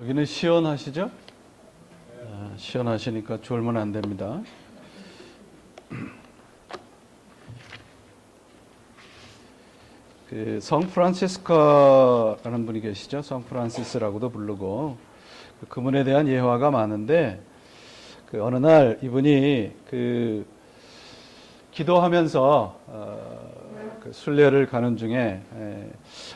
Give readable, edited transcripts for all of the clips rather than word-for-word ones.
여기는 시원하시죠? 시원하시니까 졸면 안 됩니다. 성 프란시스코라는 분이 계시죠? 성 프란시스라고도 부르고 그분에 대한 예화가 많은데 어느 날 이분이 기도하면서 순례를 가는 중에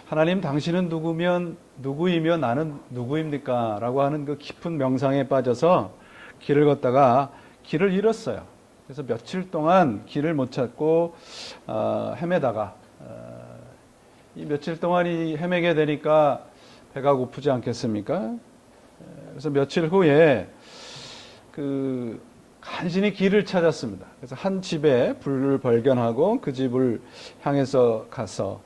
하나님 당신은 누구이며 나는 누구입니까? 라고 하는 그 깊은 명상에 빠져서 길을 걷다가 길을 잃었어요. 그래서 며칠 동안 길을 못 찾고 헤매다가 이 며칠 동안 헤매게 되니까 배가 고프지 않겠습니까? 그래서 며칠 후에 간신히 길을 찾았습니다. 그래서 한 집에 불을 발견하고 그 집을 향해서 가서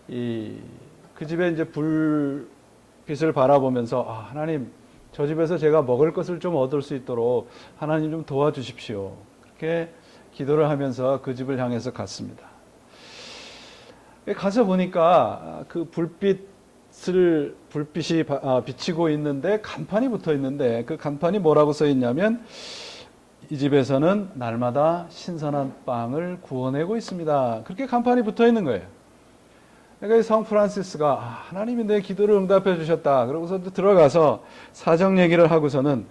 그 집에 이제 불빛을 바라보면서 하나님 저 집에서 제가 먹을 것을 좀 얻을 수 있도록 하나님 좀 도와주십시오. 그렇게 기도를 하면서 그 집을 향해서 갔습니다. 가서 보니까 그 불빛이 비치고 있는데 간판이 붙어 있는데 그 간판이 뭐라고 써 있냐면 이 집에서는 날마다 신선한 빵을 구워내고 있습니다. 그렇게 간판이 붙어 있는 거예요. 그러니까 성 프란시스가 하나님이 내 기도를 응답해 주셨다. 그러고서 들어가서 사정 얘기를 하고서는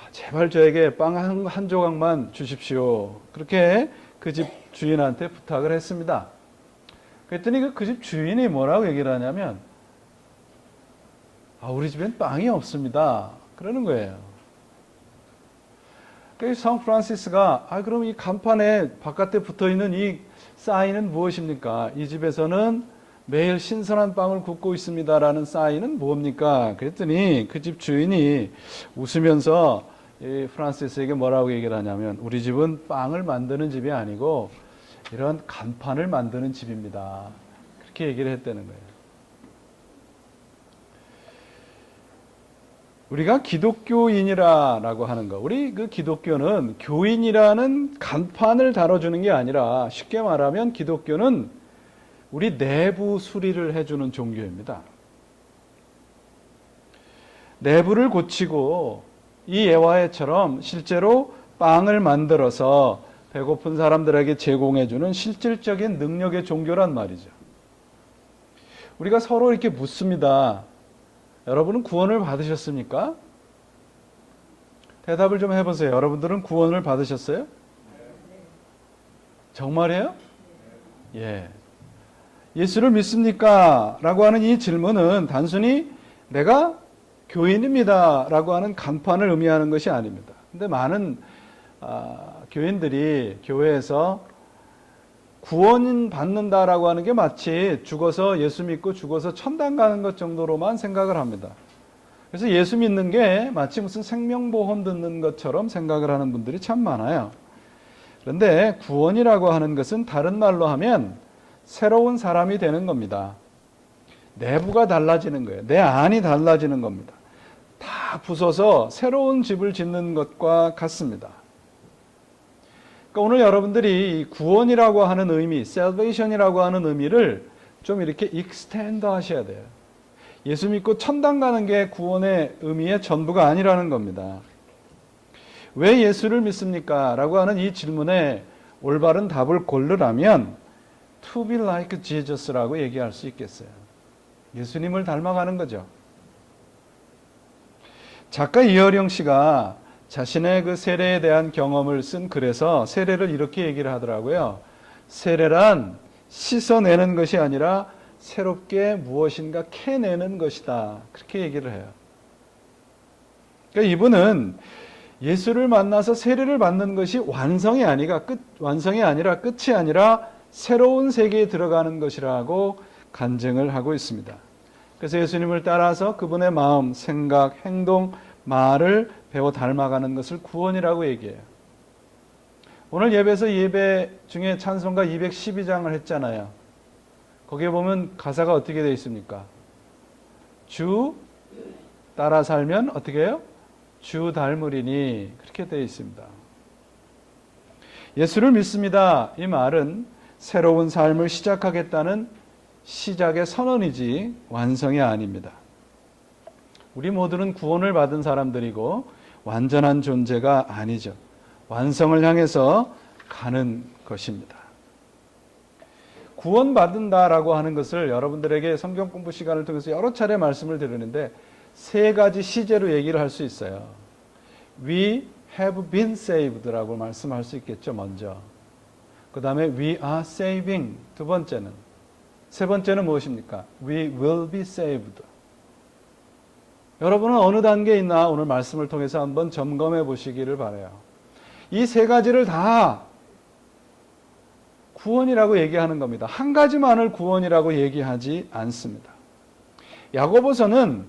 제발 저에게 빵 한 조각만 주십시오. 그렇게 그 집 주인한테 부탁을 했습니다. 그랬더니 그 집 주인이 뭐라고 얘기를 하냐면 우리 집엔 빵이 없습니다. 그러는 거예요. 그래서 성 프란시스가 그럼 이 간판에 바깥에 붙어있는 이 사인은 무엇입니까? 이 집에서는 매일 신선한 빵을 굽고 있습니다라는 사인은 뭡니까? 그랬더니 그 집 주인이 웃으면서 이 프란시스에게 뭐라고 얘기를 하냐면 우리 집은 빵을 만드는 집이 아니고 이런 간판을 만드는 집입니다. 그렇게 얘기를 했다는 거예요. 우리가 기독교인이라고 하는 거, 우리 그 기독교는 교인이라는 간판을 다뤄주는 게 아니라 쉽게 말하면 기독교는 우리 내부 수리를 해주는 종교입니다. 내부를 고치고 이 예화에처럼 실제로 빵을 만들어서 배고픈 사람들에게 제공해주는 실질적인 능력의 종교란 말이죠. 우리가 서로 이렇게 묻습니다. 여러분은 구원을 받으셨습니까? 대답을 좀 해보세요. 여러분들은 구원을 받으셨어요? 정말이에요? 예. 예수를 믿습니까? 라고 하는 이 질문은 단순히 내가 교인입니다. 라고 하는 간판을 의미하는 것이 아닙니다. 근데 많은 교인들이 교회에서 구원 받는다라고 하는 게 마치 죽어서 예수 믿고 죽어서 천당 가는 것 정도로만 생각을 합니다. 그래서 예수 믿는 게 마치 무슨 생명보험 듣는 것처럼 생각을 하는 분들이 참 많아요. 그런데 구원이라고 하는 것은 다른 말로 하면 새로운 사람이 되는 겁니다. 내부가 달라지는 거예요. 내 안이 달라지는 겁니다. 다 부숴서 새로운 집을 짓는 것과 같습니다. 그러니까 오늘 여러분들이 구원이라고 하는 의미, salvation이라고 하는 의미를 좀 이렇게 extend 하셔야 돼요. 예수 믿고 천당 가는 게 구원의 의미의 전부가 아니라는 겁니다. 왜 예수를 믿습니까? 라고 하는 이 질문에 올바른 답을 고르라면 to be like Jesus라고 얘기할 수 있겠어요. 예수님을 닮아가는 거죠. 작가 이어령 씨가 자신의 그 세례에 대한 경험을 쓴 글에서 세례를 이렇게 얘기를 하더라고요. 세례란 씻어내는 것이 아니라 새롭게 무엇인가 캐내는 것이다. 그렇게 얘기를 해요. 그러니까 이분은 예수를 만나서 세례를 받는 것이 완성이 아니라 끝이 아니라 새로운 세계에 들어가는 것이라고 간증을 하고 있습니다. 그래서 예수님을 따라서 그분의 마음, 생각, 행동, 말을 배워 닮아가는 것을 구원이라고 얘기해요. 오늘 예배에서 예배 중에 찬송가 212장을 했잖아요. 거기에 보면 가사가 어떻게 되어 있습니까? 주 따라 살면 어떻게 해요? 주 닮으리니 그렇게 되어 있습니다. 예수를 믿습니다. 이 말은 새로운 삶을 시작하겠다는 시작의 선언이지 완성이 아닙니다. 우리 모두는 구원을 받은 사람들이고 완전한 존재가 아니죠. 완성을 향해서 가는 것입니다. 구원받는다라고 하는 것을 여러분들에게 성경 공부 시간을 통해서 여러 차례 말씀을 드리는데 세 가지 시제로 얘기를 할 수 있어요. We have been saved라고 말씀할 수 있겠죠, 먼저. 그 다음에 we are saving, 두 번째는. 세 번째는 무엇입니까? We will be saved. 여러분은 어느 단계에 있나 오늘 말씀을 통해서 한번 점검해 보시기를 바라요. 이 세 가지를 다 구원이라고 얘기하는 겁니다. 한 가지만을 구원이라고 얘기하지 않습니다. 야고보서는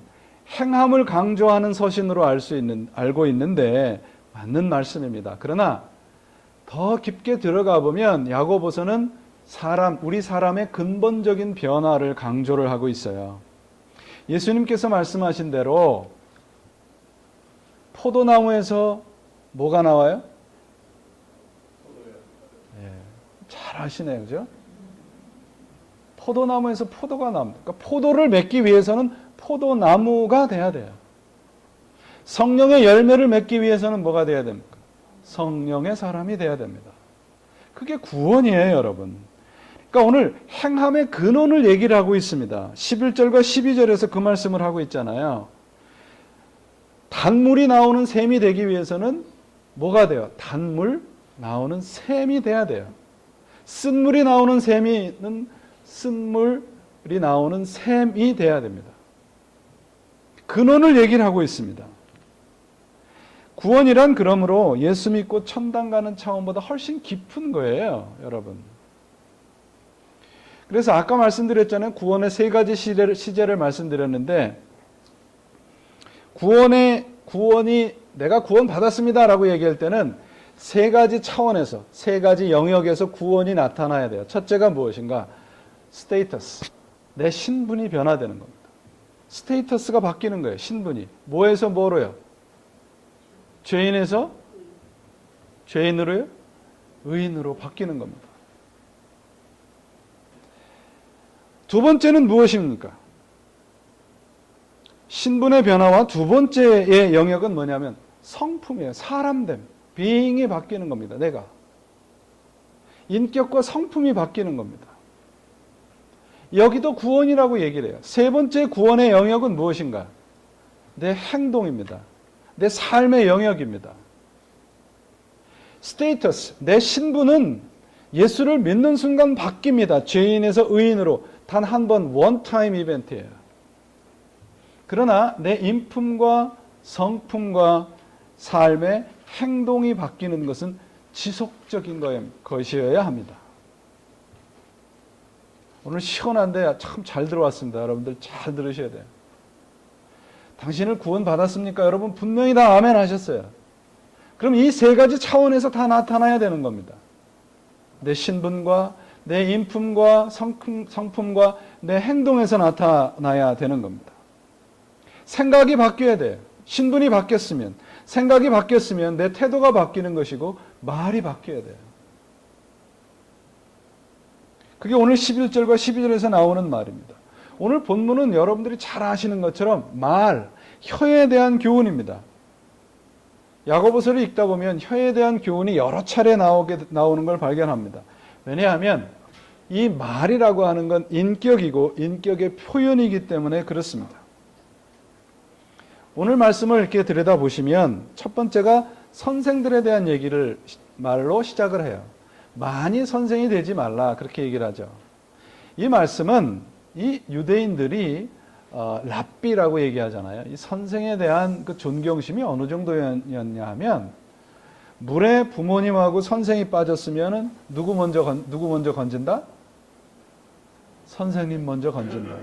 행함을 강조하는 서신으로 알고 있는데 맞는 말씀입니다. 그러나 더 깊게 들어가 보면 야고보서는 우리 사람의 근본적인 변화를 강조를 하고 있어요. 예수님께서 말씀하신 대로 포도나무에서 뭐가 나와요? 잘 아시네요, 그죠? 포도나무에서 포도가 나옵니다. 그러니까 포도를 맺기 위해서는 포도나무가 돼야 돼요. 성령의 열매를 맺기 위해서는 뭐가 돼야 됩니까? 성령의 사람이 돼야 됩니다. 그게 구원이에요, 여러분. 그러니까 오늘 행함의 근원을 얘기를 하고 있습니다. 11절과 12절에서 그 말씀을 하고 있잖아요. 단물이 나오는 셈이 되기 위해서는 뭐가 돼요? 단물 나오는 셈이 돼야 돼요. 쓴물이 나오는 셈이는 쓴물이 나오는 셈이 돼야 됩니다. 근원을 얘기를 하고 있습니다. 구원이란 그러므로 예수 믿고 천당 가는 차원보다 훨씬 깊은 거예요, 여러분. 그래서 아까 말씀드렸잖아요. 구원의 세 가지 시제를 말씀드렸는데 구원이 내가 구원 받았습니다라고 얘기할 때는 세 가지 차원에서 세 가지 영역에서 구원이 나타나야 돼요. 첫째가 무엇인가? 스테이터스. 내 신분이 변화되는 겁니다. 스테이터스가 바뀌는 거예요. 신분이. 뭐에서 뭐로요? 죄인에서 죄인으로요? 의인으로 바뀌는 겁니다. 두 번째는 무엇입니까? 신분의 변화와 두 번째의 영역은 뭐냐면 성품이에요. 사람됨. being이 바뀌는 겁니다. 내가. 인격과 성품이 바뀌는 겁니다. 여기도 구원이라고 얘기를 해요. 세 번째 구원의 영역은 무엇인가? 내 행동입니다. 내 삶의 영역입니다. 스테이터스, 내 신분은 예수를 믿는 순간 바뀝니다. 죄인에서 의인으로 단 한 번 원타임 이벤트예요. 그러나 내 인품과 성품과 삶의 행동이 바뀌는 것은 지속적인 것이어야 합니다. 오늘 시원한데 참 잘 들어왔습니다. 여러분들 잘 들으셔야 돼요. 당신을 구원받았습니까? 여러분 분명히 다 아멘 하셨어요. 그럼 이 세 가지 차원에서 다 나타나야 되는 겁니다. 내 신분과 내 인품과 성품과 내 행동에서 나타나야 되는 겁니다. 생각이 바뀌어야 돼요. 신분이 바뀌었으면, 생각이 바뀌었으면 내 태도가 바뀌는 것이고 말이 바뀌어야 돼요. 그게 오늘 11절과 12절에서 나오는 말입니다. 오늘 본문은 여러분들이 잘 아시는 것처럼 혀에 대한 교훈입니다. 야고보서를 읽다 보면 혀에 대한 교훈이 여러 차례 나오는 걸 발견합니다. 왜냐하면 이 말이라고 하는 건 인격이고 인격의 표현이기 때문에 그렇습니다. 오늘 말씀을 이렇게 들여다보시면 첫 번째가 선생들에 대한 얘기를 말로 시작을 해요. 많이 선생이 되지 말라 그렇게 얘기를 하죠. 이 말씀은 이 유대인들이 랍비라고 얘기하잖아요. 이 선생에 대한 그 존경심이 어느 정도였냐 하면 물에 부모님하고 선생이 빠졌으면 누구 먼저 건진다? 선생님 먼저 건진다.